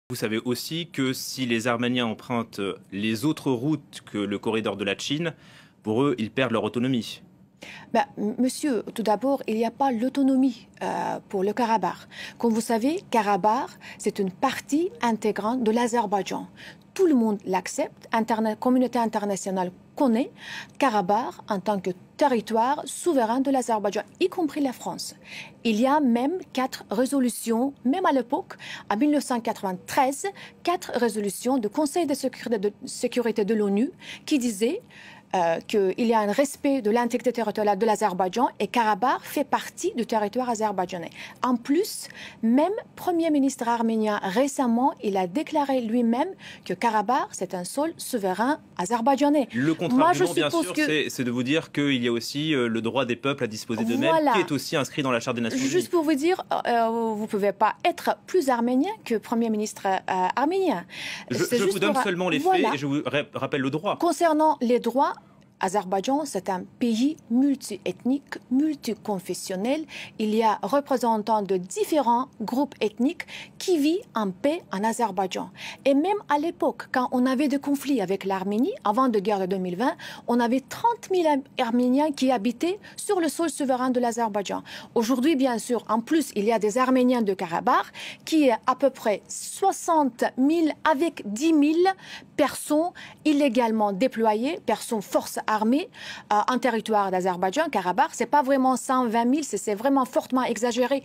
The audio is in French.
Vous savez aussi que si les Arméniens empruntent les autres routes que le corridor de la Chine, pour eux, ils perdent leur autonomie. Ben, monsieur, tout d'abord, il n'y a pas l'autonomie pour le Karabakh. Comme vous savez, Karabakh, c'est une partie intégrante de l'Azerbaïdjan. Tout le monde l'accepte, la communauté internationale connaît Karabakh en tant que territoire souverain de l'Azerbaïdjan, y compris la France. Il y a même 4 résolutions, même à l'époque, en 1993, 4 résolutions du Conseil de sécurité de l'ONU qui disaient qu'il y a un respect de l'intégrité territoriale de l'Azerbaïdjan et Karabakh fait partie du territoire azerbaïdjanais. En plus, même Premier ministre arménien récemment, il a déclaré lui-même que Karabakh, c'est un sol souverain azerbaïdjanais. Le contre-argument, bien sûr, c'est de vous dire qu'il y a aussi le droit des peuples à disposer d'eux-mêmes, voilà, qui est aussi inscrit dans la Charte des Nations Unies. Juste pour vous dire, vous ne pouvez pas être plus arménien que Premier ministre arménien. Je vous donne seulement les faits et je vous rappelle le droit. Concernant les droits, Azerbaïdjan, c'est un pays multiethnique, multiconfessionnel. Il y a représentants de différents groupes ethniques qui vivent en paix en Azerbaïdjan. Et même à l'époque, quand on avait des conflits avec l'Arménie, avant la guerre de 2020, on avait 30 000 Arméniens qui habitaient sur le sol souverain de l'Azerbaïdjan. Aujourd'hui, bien sûr, en plus, il y a des Arméniens de Karabakh qui est à peu près 60 000 avec 10 000 personnes illégalement déployées, personnes forces armée en territoire d'Azerbaïdjan, Karabakh, c'est pas vraiment 120 000, c'est vraiment fortement exagéré.